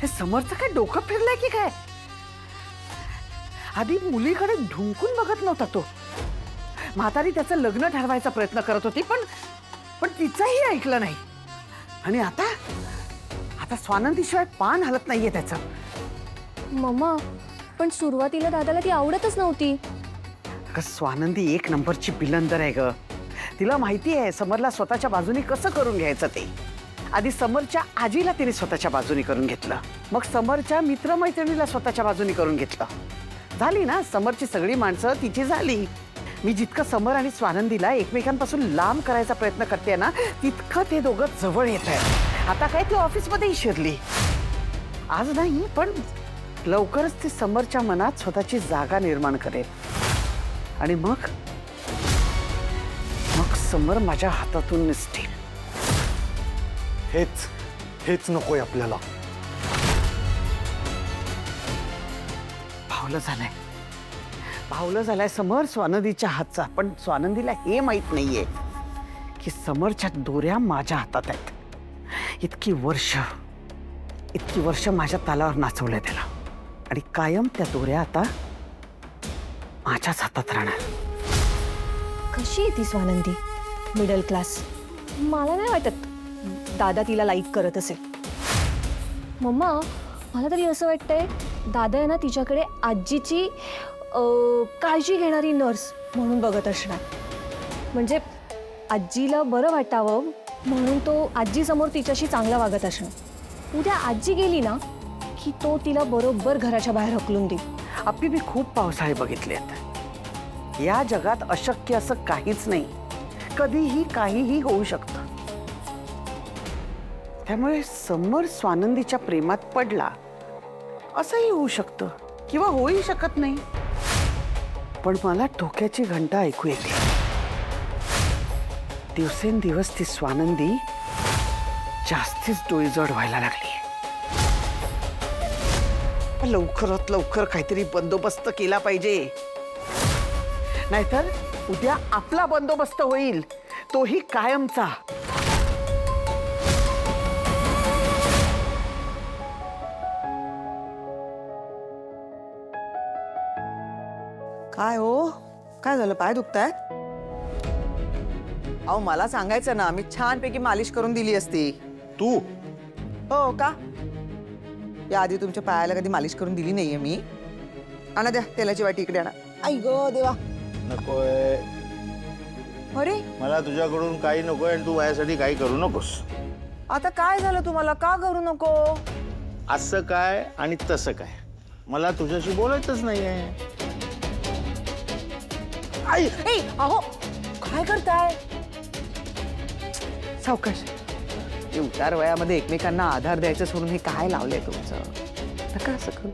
हे समोरचं काय डोकं फिरलंय की काय? आधी मुलीकडे ढुंकून बघत नव्हता तो. म्हातारी त्याचं लग्न ठरवायचा प्रयत्न करत होती, पण तिचंही ऐकलं नाही. आणि आता आता स्वानंदीशिवाय पान हलत नाहीये त्याचं. मम्मा, पण सुरुवातीला दादाला ती आवडतच नव्हती. अगं स्वानंदी एक नंबरची बिलंदर आहे ग. तिला माहिती आहे समरला स्वतःच्या बाजूनी कसं करून घ्यायचं ते. आधी समरच्या आजीला तिने स्वतःच्या बाजूनी करून घेतलं, मग समरच्या मित्रमैत्रिणीला स्वतःच्या बाजूनी करून घेतलं. झाली ना समरची सगळी माणसं तिची झाली. मी जितकं समर आणि स्वानंदीला एकमेकांपासून लांब करायचा प्रयत्न करते ना, तितकं ते दोघं जवळ येत आहेत. आता काय ती ऑफिसमध्येही शिरली. आज नाही पण लवकरच ती समरच्या मनात स्वतःची जागा निर्माण करेल. आणि मग समर माझ्या हातातून निसटेल. हेच नकोय आपल्याला. भावलं झालाय समर स्वानंदीच्या हातचा. पण स्वानंदीला हे माहित नाहीये की समरच्या दोऱ्या माझ्या हातात आहेत. इतकी वर्ष माझ्या तालावर नाचवलंय त्याला, आणि कायम त्या दोऱ्या आता माझ्याच हातात राहणार. कशी आहे ती स्वानंदी? Middle class. मला नाही वाटत दादा तिला लाईक करत असेल. मम्मा, मला तरी असं वाटतंय दादा आहे ना तिच्याकडे आजीची काळजी घेणारी नर्स म्हणून बघत असणार. म्हणजे आजीला बरं वाटावं म्हणून तो आजीसमोर तिच्याशी चांगला वागत असणार. उद्या आजी गेली ना की तो तिला बरोबर घराच्या बाहेर हकलून देईल. आपली मी खूप पावसाळे बघितलेत. या जगात अशक्य असं काहीच नाही. कधीही काहीही होऊ शकतं. त्यामुळे समर स्वानंदीच्या प्रेमात पडला असंही होऊ शकतं, किंवा होऊही शकत नाही. पण मला डोक्याची घंटा ऐकू येते. दिवसेंदिवस ती स्वानंदी जास्तीच डोईजड व्हायला लागली. लवकरात लवकर काहीतरी बंदोबस्त केला पाहिजे, नाहीतर उद्या आपला बंदोबस्त होईल, तोही कायमचा. काय हो, काय झालं? पाय दुखतायत? अहो मला सांगायचं ना, मी छानपैकी मालिश करून दिली असती. तू हो का? या आधी तुमच्या पायाला कधी मालिश करून दिली नाहीये मी. आणा द्या तेलाची वाटी इकडे आणा. आई गो देवा. नकोय अरे मला तुझ्याकडून काही नकोय, आणि तू माझ्यासाठी काही करू नकोस. आता काय झालं तुम्हाला? का करू नको? असं काय आणि तसं काय, मला तुझ्याशी बोलायचंच नाहीये. आई अहो काय करताय? सावकाश. उतार वयामध्ये एकमेकांना आधार द्यायचं सोडून हे काय लावलंय तुमचं? नका असं करू.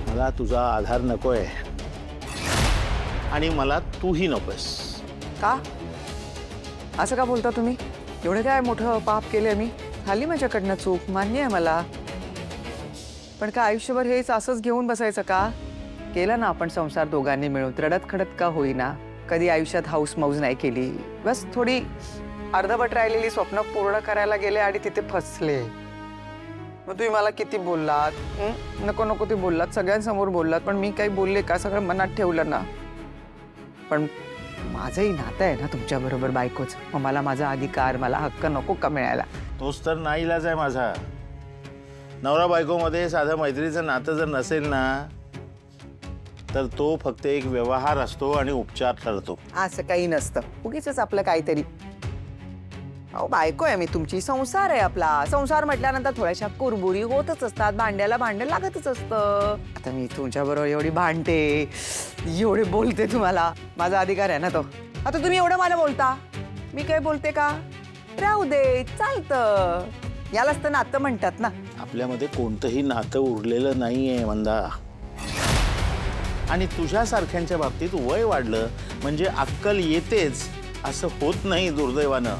मला तुझा आधार नकोय, आणि मला तूही नकोस. का असं का बोलता तुम्ही? एवढं काय मोठं पाप केलंय मी? झाली माझ्याकडनं चूक, मान्य आहे मला. पण का आयुष्यभर हेच असंच घेऊन बसायचं का? केला ना आपण संसार दोघांनी मिळून, रडत खडत का होईना. कधी आयुष्यात हाऊस मौज नाही केली. बस थोडी अर्धवट राहिलेली स्वप्न पूर्ण करायला गेले आणि तिथे फसले. मग तुम्ही मला किती बोललात, नको नको ते बोललात, सगळ्यांसमोर बोललात, पण मी काही बोलले का? सगळं मनात ठेवलं ना. पण माझंही नातं आहे ना तुमच्या बरोबर बायकोच. मग मला माझा अधिकार, मला हक्क नको का मिळायला? तोच तर नाईलाज आहे माझा. नवरा बायकोमध्ये साधं मैत्रीचं नातं जर नसेल ना, तर तो फक्त एक व्यवहार असतो आणि उपचार ठरतो. असं काही नसतं. उगीच आपलं काहीतरी. अहो बायको आहे मी तुमची, संसार आहे आपला. संसार म्हटल्यानंतर थोड्याशा कुरबुरी होतच असतात, भांड्याला भांडं लागतच असतं. आता मी तुमच्याबरोबर एवढी भांडते, एवढे बोलते, तुम्हाला माझा अधिकार आहे ना तो. आता तुम्ही एवढं मला बोलता, मी काय बोलते का? राहू दे, चालतं. यालाच तर नातं म्हणतात ना. आपल्यामध्ये कोणतंही नातं उरलेलं नाहीये मंदा. आणि तुझ्यासारख्यांच्या बाबतीत वय वाढलं म्हणजे अक्कल येतेच असं होत नाही दुर्दैवानं.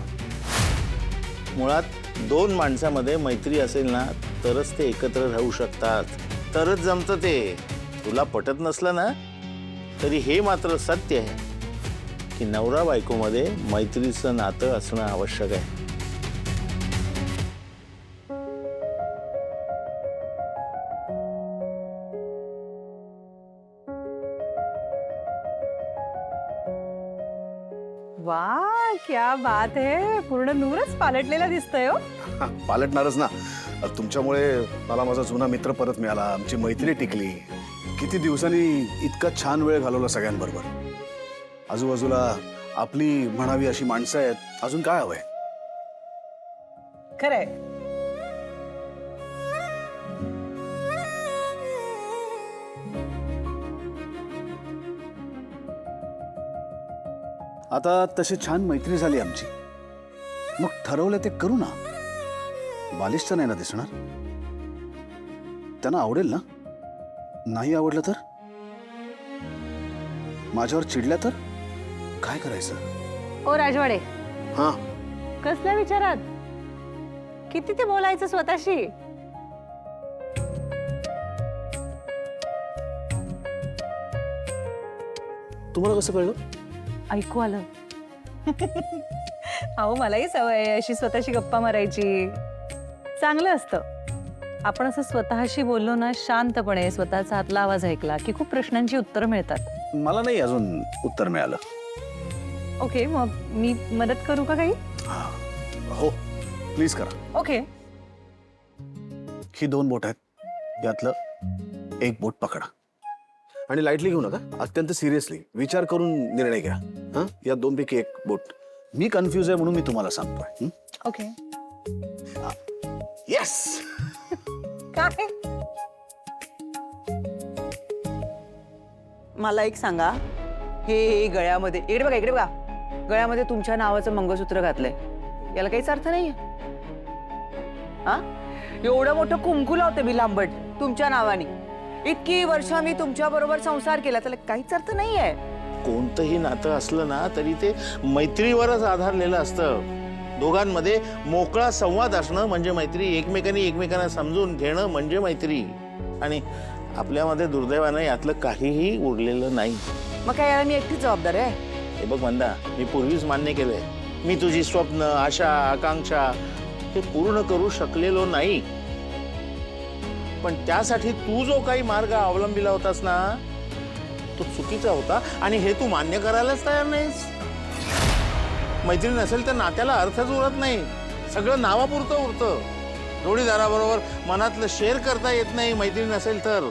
मुळात दोन माणसामध्ये मैत्री असेल ना तरच ते एकत्र राहू शकतात, तरच जमतं ते. तुला पटत नसलं ना तरी हे मात्र सत्य आहे की नवरा बायकोमध्ये मैत्रीचं नातं असणं आवश्यक आहे. वा क्या बात आहे, पूर्ण नूरच पालटलेला दिसतोय हो. पालटणारच ना. तुमच्यामुळे मला माझा जुना मित्र परत मिळाला, आमची मैत्री टिकली. किती दिवसांनी इतका छान वेळ घालवला सगळ्यांबरोबर. आजूबाजूला आपली म्हणावी अशी माणसं आहेत. अजून काय हवंय? खरंय. आता तशी छान मैत्री झाली आमची, मग ठरवलं ते करू ना. बालिश तर नाही ना दिसणार? त्यांना आवडेल ना? नाही आवडलं तर? माझ्यावर चिडल्या तर काय करायचं? ओ राजवाडे, हा, कसल्या विचारात? किती ते बोलायचं स्वतःशी? तुम्हाला कसं कळलं? ऐकू आलं. अहो मलाही सवय आहे अशी स्वतःशी गप्पा मारायची. चांगलं असतं आपण असं स्वतःशी बोललो ना, शांतपणे स्वतःचा आतला आवाज ऐकला की खूप प्रश्नांची उत्तरं मिळतात. मला नाही अजून उत्तर मिळालं. ओके, मग मी मदत करू का काही? हो, प्लीज करा. ओके. ही 2 बोट आहेत, यातलं एक बोट पकडा आणि लाईटली घेऊ नका. अत्यंत सिरियसली विचार करून निर्णय घ्या. हा, या 2 पैकी एक बोट. मी कन्फ्यूज आहे म्हणून मी तुम्हाला सांगतोय. ओके. येस. काय? मला एक सांगा, हे गळ्यामध्ये इकडे बघा गळ्यामध्ये तुमच्या नावाचं मंगळसूत्र घातलंय, याला काहीच अर्थ नाहीये? हा, एवढं मोठं कुंकू लावते मी लांबट तुमच्या नावाने. इतकी वर्ष मी तुमच्या बरोबर संसार केला, त्याला काहीच अर्थ नाहीये. कोणतंही नातं असलं ना तरी ते मैत्रीवरच आधारलेलं असतं. दोघांमध्ये मोकळा संवाद असणं म्हणजे मैत्री. एकमेकांना समजून घेणं म्हणजे मैत्री. आणि आपल्यामध्ये दुर्दैवानं यातलं काहीही उरलेलं नाही. मग काय याला मी एकटीच जबाबदार आहे? हे बघ मंदा, मी पूर्वीच मान्य केलंय, मी तुझी स्वप्न, आशा, आकांक्षा हे पूर्ण करू शकलेलो नाही. पण त्यासाठी तू जो काही मार्ग अवलंबिला होतास ना, तो चुकीचा होता आणि हे तू मान्य करायलाच तयार नाहीस. मैत्री नसेल तर नात्याला अर्थच उरत नाही. सगळं नावापुरतं उरतं. जोडीदाराबरोबर मनातलं शेअर करता येत नाही मैत्री नसेल तर.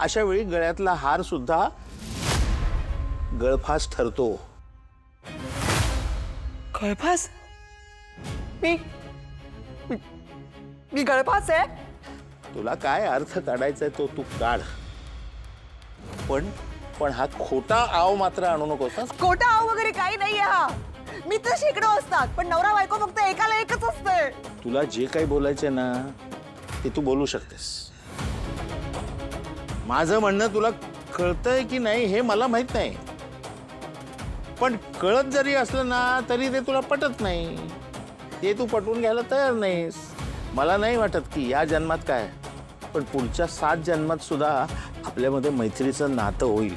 अशा वेळी गळ्यातला हार सुद्धा गळफास ठरतो. गळफास? मी गळफास आहे? तुला काय अर्थ काढायचाय तो तू काढ, पण हा खोटा आव मात्र आणू नकोस. खोटा आव वगैरे काही नाहीये. हा, मी तर शेकडो असतात, पण नवरा बायको फक्त एकाला एकच असतंय. तुला जे काही बोलायचंय ना ते तू बोलू शकतेस. माझं म्हणणं तुला कळतंय की नाही हे मला माहित नाही, पण कळत जरी असलं ना तरी ते तुला पटत नाही. ते तू पटवून घ्यायला तयार नाहीस. मला नाही वाटत की या जन्मात काय, पण पुढच्या 7 जन्मात सुद्धा आपल्यामध्ये मैत्रीचं नातं होईल.